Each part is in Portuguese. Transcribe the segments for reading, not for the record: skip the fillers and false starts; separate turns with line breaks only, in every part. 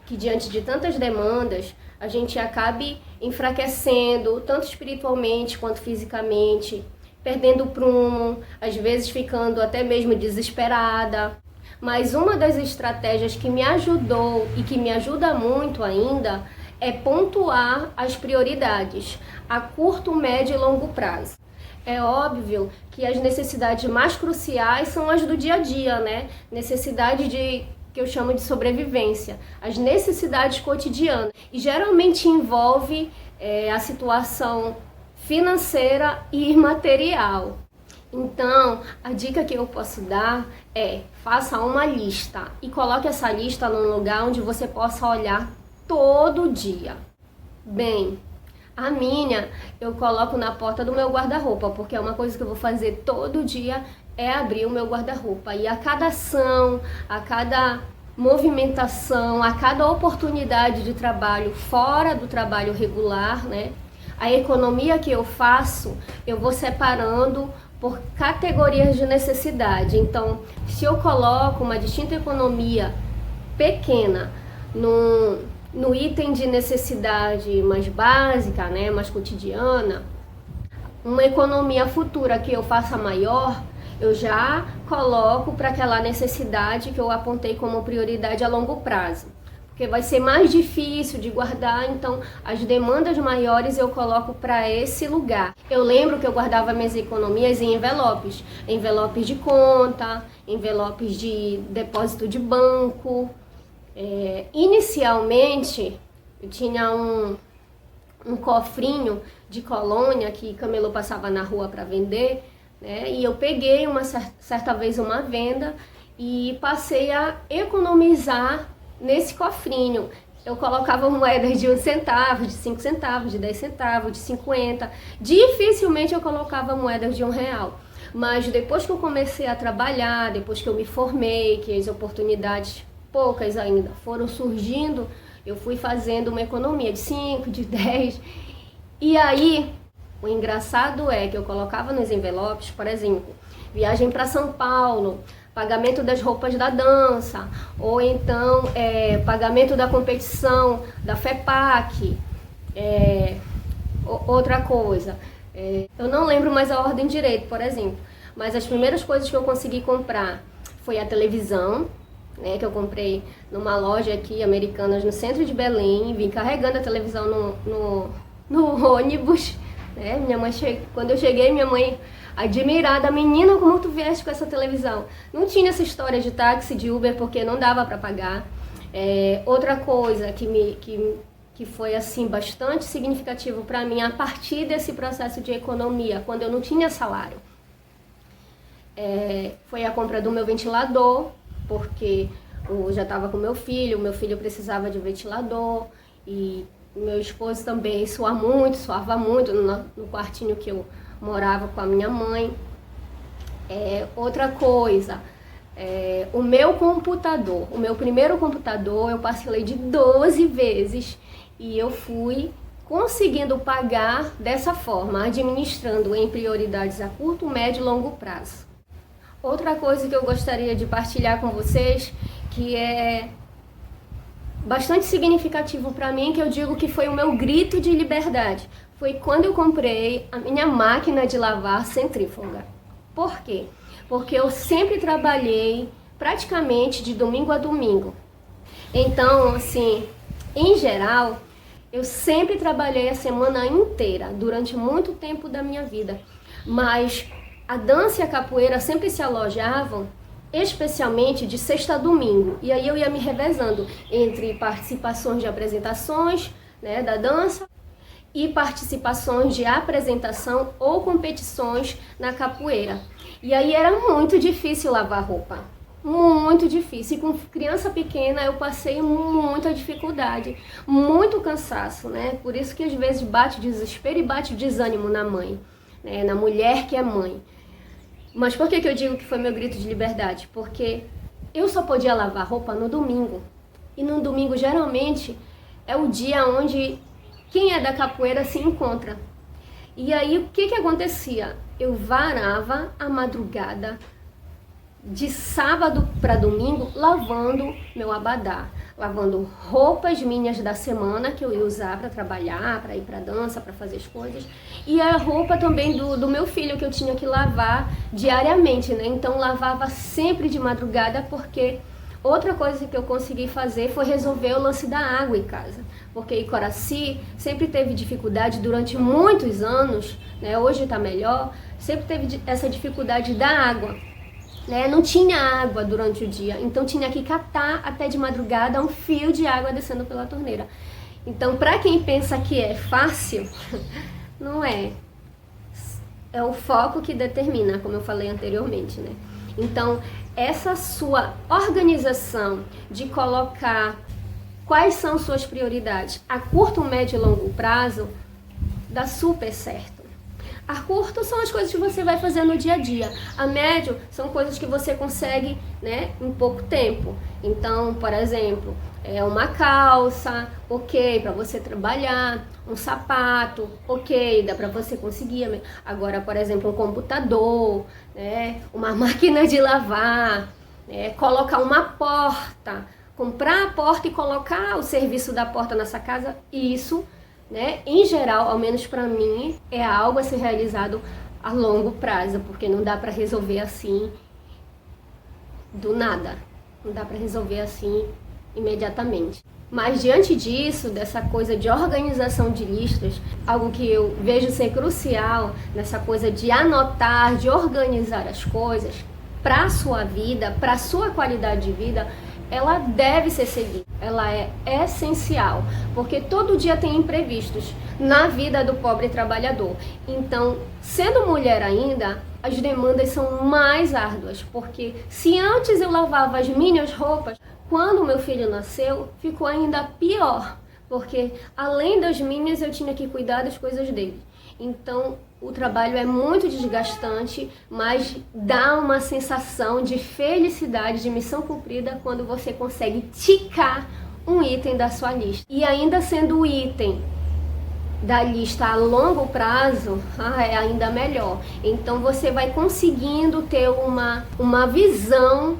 que diante de tantas demandas, a gente acabe enfraquecendo, tanto espiritualmente quanto fisicamente, perdendo o prumo, às vezes ficando até mesmo desesperada. Mas uma das estratégias que me ajudou e que me ajuda muito ainda é pontuar as prioridades a curto, médio e longo prazo. É óbvio que as necessidades mais cruciais são as do dia a dia, né? Necessidade que eu chamo de sobrevivência, as necessidades cotidianas. E geralmente envolve a situação financeira e material. Então, a dica que eu posso dar é: faça uma lista e coloque essa lista num lugar onde você possa olhar todo dia. Bem, a minha eu coloco na porta do meu guarda-roupa, porque é uma coisa que eu vou fazer todo dia, é abrir o meu guarda-roupa. E a cada ação, a cada movimentação, a cada oportunidade de trabalho fora do trabalho regular, né? A economia que eu faço, eu vou separando por categorias de necessidade. Então, se eu coloco uma distinta economia pequena no item de necessidade mais básica, né, mais cotidiana, uma economia futura que eu faça maior, eu já coloco para aquela necessidade que eu apontei como prioridade a longo prazo. Porque vai ser mais difícil de guardar, então as demandas maiores eu coloco para esse lugar. Eu lembro que eu guardava minhas economias em envelopes de conta, envelopes de depósito de banco. Inicialmente, eu tinha um cofrinho de colônia que camelô passava na rua para vender, né? E eu peguei certa vez uma venda e passei a economizar nesse cofrinho. Eu colocava moedas de 1 centavo, de 5 centavos, de 10 centavos, de 50. Dificilmente eu colocava moedas de R$1. Mas depois que eu comecei a trabalhar, depois que eu me formei, que as oportunidades, poucas ainda, foram surgindo, eu fui fazendo uma economia de 5, de 10. E aí, o engraçado é que eu colocava nos envelopes, por exemplo, viagem para São Paulo, pagamento das roupas da dança, ou então pagamento da competição, da FEPAC, outra coisa. Eu não lembro mais a ordem direito, por exemplo, mas as primeiras coisas que eu consegui comprar foi a televisão, né, que eu comprei numa loja aqui, Americanas, no centro de Belém, vim carregando a televisão no ônibus, né? Minha mãe quando eu cheguei, minha mãe admirada: menina, como tu vieste com essa televisão? Não tinha essa história de táxi, de Uber, porque não dava para pagar. Outra coisa que foi assim bastante significativo para mim a partir desse processo de economia, quando eu não tinha salário, foi a compra do meu ventilador, porque eu já estava com meu filho precisava de um ventilador, e meu esposo também suava muito no quartinho que eu morava com a minha mãe. Outra coisa, o meu computador, o meu primeiro computador eu parcelei de 12 vezes e eu fui conseguindo pagar dessa forma, administrando em prioridades a curto, médio e longo prazo. Outra coisa que eu gostaria de partilhar com vocês, que é bastante significativo para mim, que eu digo que foi o meu grito de liberdade, foi quando eu comprei a minha máquina de lavar centrífuga. Por quê? Porque eu sempre trabalhei praticamente de domingo a domingo. Então, assim, em geral, eu sempre trabalhei a semana inteira, durante muito tempo da minha vida. Mas a dança e a capoeira sempre se alojavam, especialmente de sexta a domingo. E aí eu ia me revezando entre participações de apresentações, né, da dança, e participações de apresentação ou competições na capoeira. E aí era muito difícil lavar roupa, muito difícil. E com criança pequena eu passei muita dificuldade, muito cansaço, né? Por isso que às vezes bate desespero e bate desânimo na mãe, né? Na mulher que é mãe. Mas por que eu digo que foi meu grito de liberdade? Porque eu só podia lavar roupa no domingo. E no domingo, geralmente, é o dia onde quem é da capoeira se encontra. E aí, o que acontecia? Eu varava a madrugada de sábado para domingo lavando meu abadá, lavando roupas minhas da semana que eu ia usar para trabalhar, para ir para dança, para fazer as coisas, e a roupa também do meu filho que eu tinha que lavar diariamente, né? Então lavava sempre de madrugada, porque outra coisa que eu consegui fazer foi resolver o lance da água em casa, porque Icoraci sempre teve dificuldade durante muitos anos, né? Hoje está melhor, sempre teve essa dificuldade da água. Não tinha água durante o dia, então tinha que catar até de madrugada um fio de água descendo pela torneira. Então, para quem pensa que é fácil, não é. É o foco que determina, como eu falei anteriormente, né? Então, essa sua organização de colocar quais são suas prioridades a curto, médio e longo prazo, dá super certo. A curto são as coisas que você vai fazer no dia a dia. A médio são coisas que você consegue, né, em pouco tempo. Então, por exemplo, uma calça, ok, para você trabalhar, um sapato, ok, dá para você conseguir. Agora, por exemplo, um computador, né, uma máquina de lavar, colocar uma porta, comprar a porta e colocar o serviço da porta nessa casa, isso, né, em geral, ao menos para mim, é algo a ser realizado a longo prazo, porque não dá para resolver assim do nada, não dá para resolver assim imediatamente. Mas diante disso, dessa coisa de organização de listas, algo que eu vejo ser crucial nessa coisa de anotar, de organizar as coisas para a sua vida, para a sua qualidade de vida, ela deve ser seguida, ela é essencial, porque todo dia tem imprevistos na vida do pobre trabalhador. Então, sendo mulher ainda, as demandas são mais árduas, porque se antes eu lavava as minhas roupas, quando meu filho nasceu, ficou ainda pior, porque além das minhas eu tinha que cuidar das coisas dele. Então, o trabalho é muito desgastante, mas dá uma sensação de felicidade, de missão cumprida, quando você consegue ticar um item da sua lista. E ainda sendo o item da lista a longo prazo, é ainda melhor. Então você vai conseguindo ter uma visão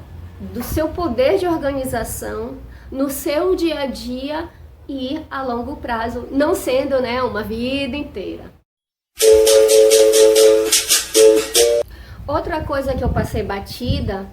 do seu poder de organização no seu dia a dia e a longo prazo, não sendo, né, uma vida inteira. Outra coisa que eu passei batida,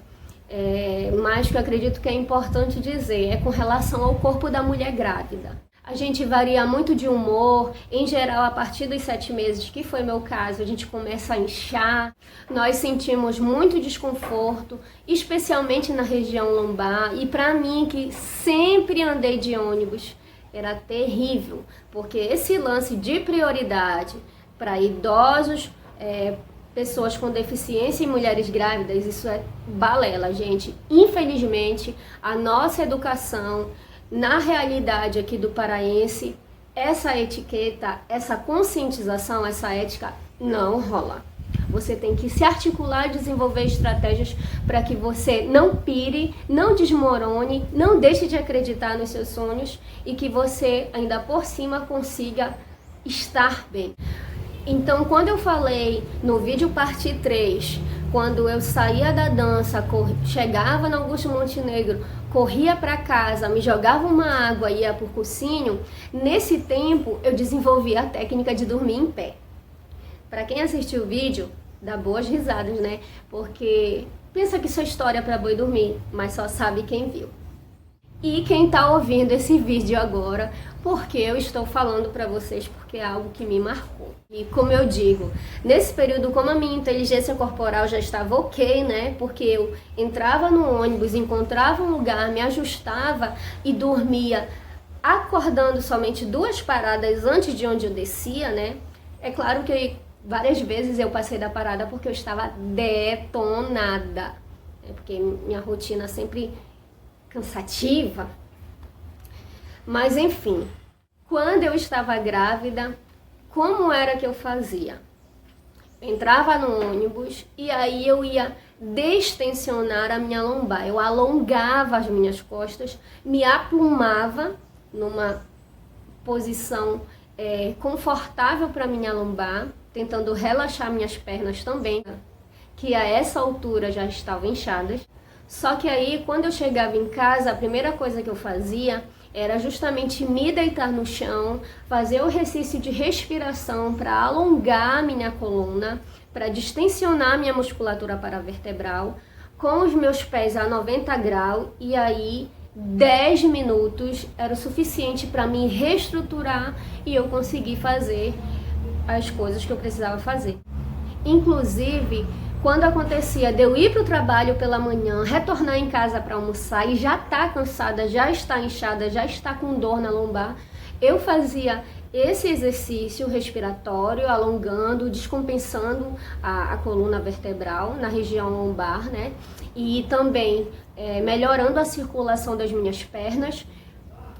mas que eu acredito que é importante dizer, é com relação ao corpo da mulher grávida. A gente varia muito de humor, em geral a partir dos 7 meses, que foi meu caso, a gente começa a inchar, nós sentimos muito desconforto, especialmente na região lombar, e para mim que sempre andei de ônibus, era terrível, porque esse lance de prioridade para idosos, pessoas com deficiência e mulheres grávidas, isso é balela, gente. Infelizmente, a nossa educação, na realidade aqui do paraense, essa etiqueta, essa conscientização, essa ética não rola. Você tem que se articular e desenvolver estratégias para que você não pire, não desmorone, não deixe de acreditar nos seus sonhos e que você, ainda por cima, consiga estar bem. Então, quando eu falei no vídeo parte 3, quando eu saía da dança, chegava no Augusto Montenegro, corria para casa, me jogava uma água e ia por cursinho, nesse tempo eu desenvolvi a técnica de dormir em pé. Para quem assistiu o vídeo, dá boas risadas, né? Porque pensa que isso é história para boi dormir, mas só sabe quem viu. E quem tá ouvindo esse vídeo agora, porque eu estou falando para vocês, porque é algo que me marcou. E como eu digo, nesse período, como a minha inteligência corporal já estava ok, né? Porque eu entrava no ônibus, encontrava um lugar, me ajustava e dormia acordando somente 2 paradas antes de onde eu descia, né? É claro que várias vezes eu passei da parada porque eu estava detonada, né? Porque minha rotina sempre cansativa, mas enfim, quando eu estava grávida, como era que eu fazia? Eu entrava no ônibus e aí eu ia destensionar a minha lombar, eu alongava as minhas costas, me aplumava numa posição confortável para minha lombar, tentando relaxar minhas pernas também. que a essa altura já estavam inchadas. Só que aí, quando eu chegava em casa, a primeira coisa que eu fazia era justamente me deitar no chão, fazer o exercício de respiração para alongar a minha coluna, para distensionar a minha musculatura paravertebral, com os meus pés a 90 graus, e aí 10 minutos era o suficiente para me reestruturar e eu conseguir fazer as coisas que eu precisava fazer. Inclusive, quando acontecia de eu ir para o trabalho pela manhã, retornar em casa para almoçar e já estar cansada, já estar inchada, já estar com dor na lombar, eu fazia esse exercício respiratório, alongando, descompensando a coluna vertebral na região lombar, né? E também melhorando a circulação das minhas pernas.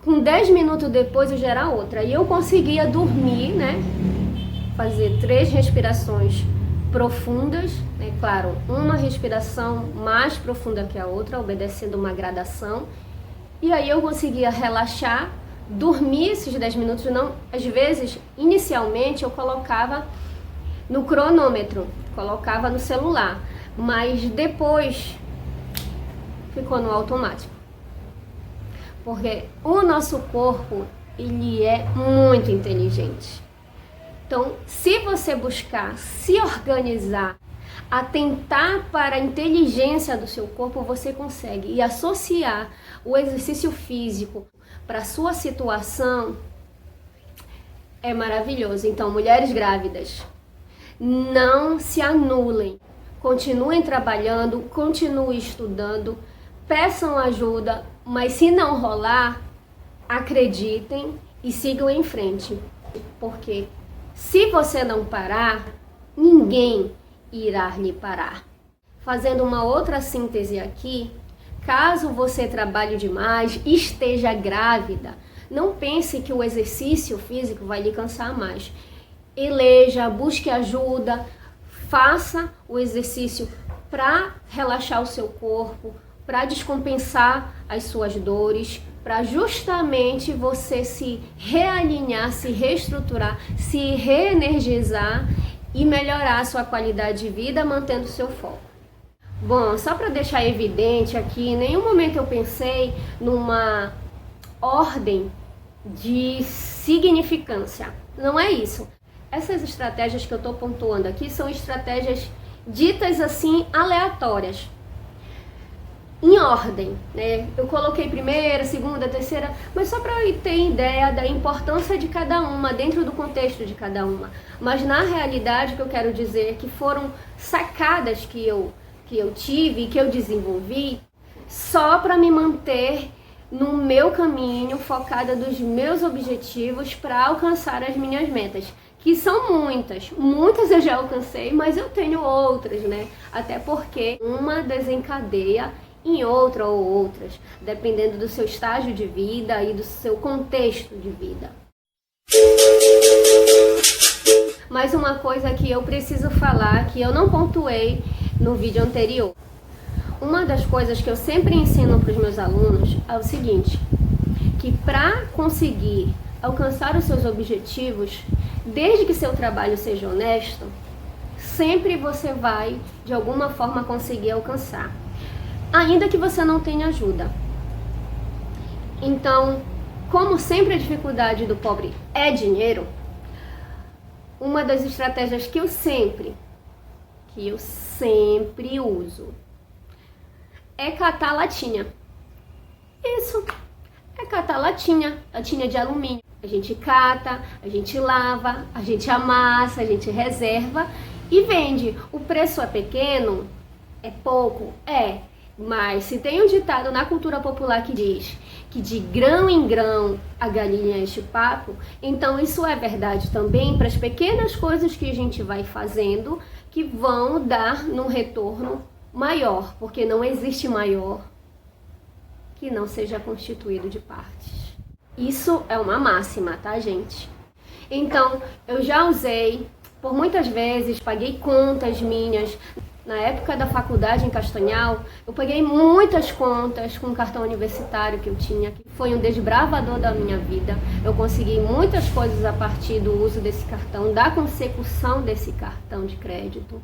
Com 10 minutos depois eu já era outra. E eu conseguia dormir, né? Fazer 3 respirações profundas, né? Claro, uma respiração mais profunda que a outra, obedecendo uma gradação. E aí eu conseguia relaxar, dormir esses 10 minutos. Não, às vezes, inicialmente eu colocava no cronômetro, colocava no celular, mas depois ficou no automático. Porque o nosso corpo, ele é muito inteligente. Então, se você buscar se organizar, atentar para a inteligência do seu corpo, você consegue. E associar o exercício físico para a sua situação é maravilhoso. Então, mulheres grávidas, não se anulem. Continuem trabalhando, continuem estudando, peçam ajuda, mas se não rolar, acreditem e sigam em frente. Porque se você não parar, ninguém irá lhe parar. Fazendo uma outra síntese aqui, caso você trabalhe demais, esteja grávida, não pense que o exercício físico vai lhe cansar mais. Eleja, busque ajuda, faça o exercício para relaxar o seu corpo, para descompensar as suas dores, para justamente você se realinhar, se reestruturar, se reenergizar e melhorar a sua qualidade de vida, mantendo o seu foco. Bom, só para deixar evidente aqui, em nenhum momento eu pensei numa ordem de significância. Não é isso. Essas estratégias que eu estou pontuando aqui são estratégias ditas assim aleatórias, em ordem, né? Eu coloquei primeira, segunda, terceira, mas só para ter ideia da importância de cada uma, dentro do contexto de cada uma. Mas na realidade, o que eu quero dizer é que foram sacadas que eu tive, que eu desenvolvi, só para me manter no meu caminho, focada nos meus objetivos para alcançar as minhas metas, que são muitas eu já alcancei, mas eu tenho outras, né? Até porque uma desencadeia em outra ou outras, dependendo do seu estágio de vida e do seu contexto de vida. Mais uma coisa que eu preciso falar, que eu não pontuei no vídeo anterior. Uma das coisas que eu sempre ensino para os meus alunos é o seguinte, que para conseguir alcançar os seus objetivos, desde que seu trabalho seja honesto, sempre você vai, de alguma forma, conseguir alcançar, ainda que você não tenha ajuda. Então, como sempre a dificuldade do pobre é dinheiro, uma das estratégias que eu sempre uso é catar latinha. Isso, é catar latinha de alumínio. A gente cata, a gente lava, a gente amassa, a gente reserva e vende. O preço é pequeno? É pouco? É. Mas se tem um ditado na cultura popular que diz que de grão em grão a galinha enche o papo, então isso é verdade também para as pequenas coisas que a gente vai fazendo que vão dar num retorno maior, porque não existe maior que não seja constituído de partes. Isso é uma máxima, tá, gente? Então, eu já usei, por muitas vezes, paguei contas minhas. Na época da faculdade em Castanhal, eu paguei muitas contas com o cartão universitário que eu tinha, que foi um desbravador da minha vida. Eu consegui muitas coisas a partir do uso desse cartão, da consecução desse cartão de crédito.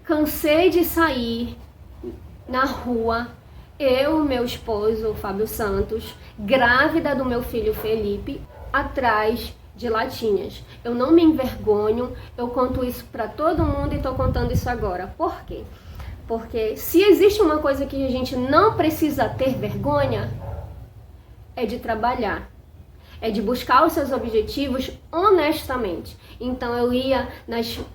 Cansei de sair na rua, eu, meu esposo, Fábio Santos, grávida do meu filho Felipe, atrás de latinhas. Eu não me envergonho, eu conto isso para todo mundo e estou contando isso agora. Por quê? Porque se existe uma coisa que a gente não precisa ter vergonha, é de trabalhar. É de buscar os seus objetivos honestamente. Então eu ia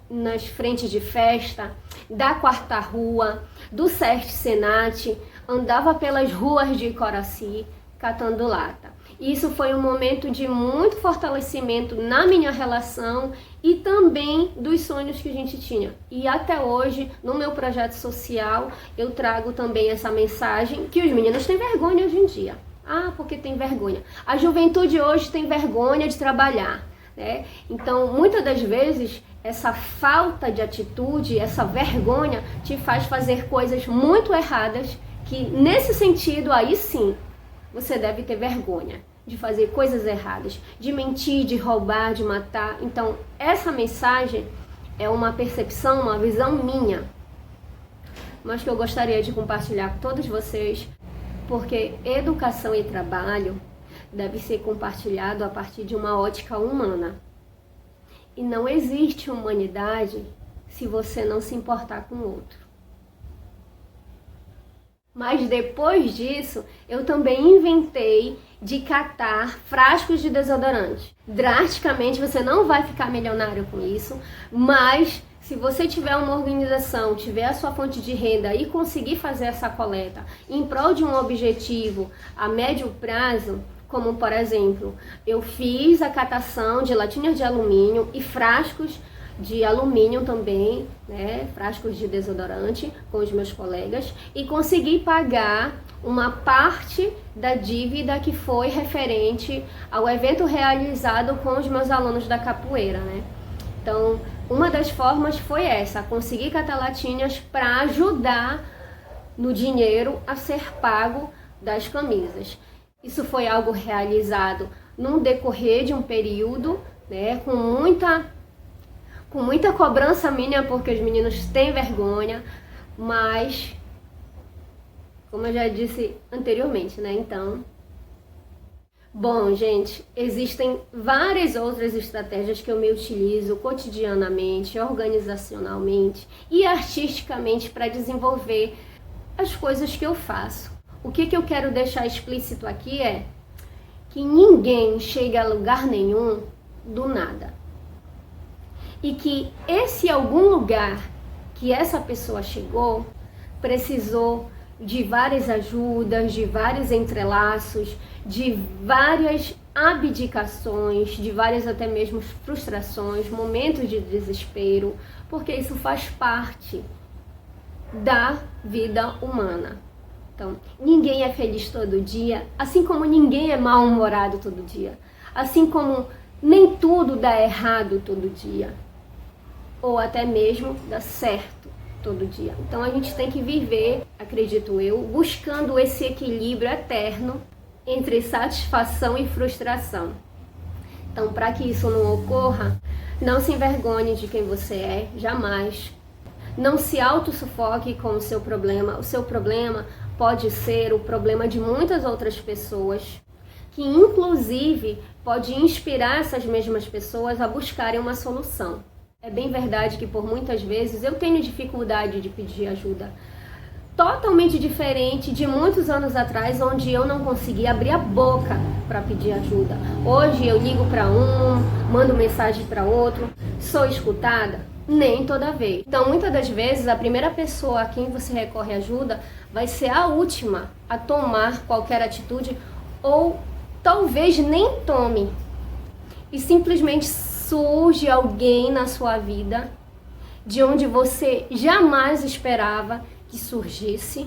nas frentes de festa, da Quarta Rua, do Sesc Senat, andava pelas ruas de Coraci, catando lata. Isso foi um momento de muito fortalecimento na minha relação e também dos sonhos que a gente tinha. E até hoje, no meu projeto social, eu trago também essa mensagem que os meninos têm vergonha hoje em dia. Ah, porque tem vergonha. A juventude hoje tem vergonha de trabalhar, né? Então, muitas das vezes, essa falta de atitude, essa vergonha, te faz fazer coisas muito erradas, que nesse sentido, aí sim, você deve ter vergonha de fazer coisas erradas, de mentir, de roubar, de matar. Então, essa mensagem é uma percepção, uma visão minha, mas que eu gostaria de compartilhar com todos vocês, porque educação e trabalho deve ser compartilhado a partir de uma ótica humana. E não existe humanidade se você não se importar com o outro. Mas depois disso, eu também inventei de catar frascos de desodorante. Drasticamente, você não vai ficar milionário com isso, mas se você tiver uma organização, tiver a sua fonte de renda e conseguir fazer essa coleta em prol de um objetivo a médio prazo, como por exemplo, eu fiz a catação de latinhas de alumínio e frascos de alumínio também, né, frascos de desodorante com os meus colegas, e consegui pagar uma parte da dívida que foi referente ao evento realizado com os meus alunos da capoeira, né? Então, uma das formas foi essa, conseguir catar latinhas para ajudar no dinheiro a ser pago das camisas. Isso foi algo realizado num decorrer de um período, né, com muita cobrança minha, porque os meninos têm vergonha, mas, como eu já disse anteriormente, né, então... Bom, gente, existem várias outras estratégias que eu me utilizo cotidianamente, organizacionalmente e artisticamente para desenvolver as coisas que eu faço. O que eu quero deixar explícito aqui é que ninguém chega a lugar nenhum do nada. E que esse algum lugar que essa pessoa chegou precisou de várias ajudas, de vários entrelaços, de várias abdicações, de várias até mesmo frustrações, momentos de desespero, porque isso faz parte da vida humana. Então, ninguém é feliz todo dia, assim como ninguém é mal-humorado todo dia, assim como nem tudo dá errado todo dia, ou até mesmo dá certo todo dia. Então a gente tem que viver, acredito eu, buscando esse equilíbrio eterno entre satisfação e frustração. Então, para que isso não ocorra, não se envergonhe de quem você é, jamais. Não se auto-sufoque com o seu problema. O seu problema pode ser o problema de muitas outras pessoas, que inclusive pode inspirar essas mesmas pessoas a buscarem uma solução. É bem verdade que por muitas vezes eu tenho dificuldade de pedir ajuda. Totalmente diferente de muitos anos atrás, onde eu não conseguia abrir a boca para pedir ajuda. Hoje eu ligo para um, mando mensagem para outro, sou escutada? Nem toda vez. Então, muitas das vezes, a primeira pessoa a quem você recorre ajuda vai ser a última a tomar qualquer atitude, ou talvez nem tome. E simplesmente surge alguém na sua vida de onde você jamais esperava que surgisse,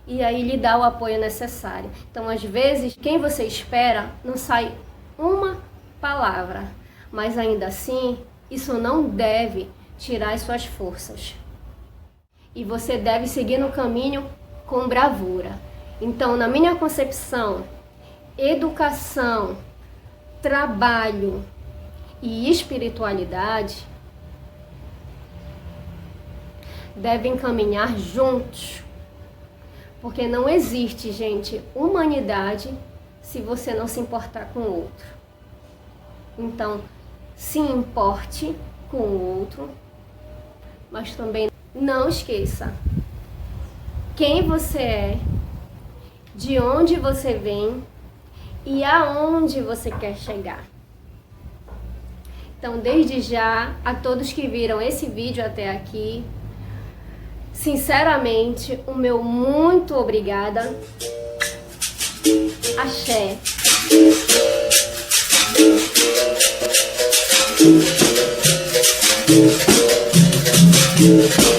e aí lhe dá o apoio necessário. Então, às vezes, quem você espera não sai uma palavra, mas ainda assim, isso não deve tirar as suas forças. E você deve seguir no caminho com bravura. Então, na minha concepção, educação, trabalho e espiritualidade devem caminhar juntos. Porque não existe, gente, humanidade se você não se importar com o outro. Então, se importe com o outro, mas também não esqueça quem você é, de onde você vem e aonde você quer chegar. Então, desde já, a todos que viram esse vídeo até aqui, sinceramente, o meu muito obrigada. Axé.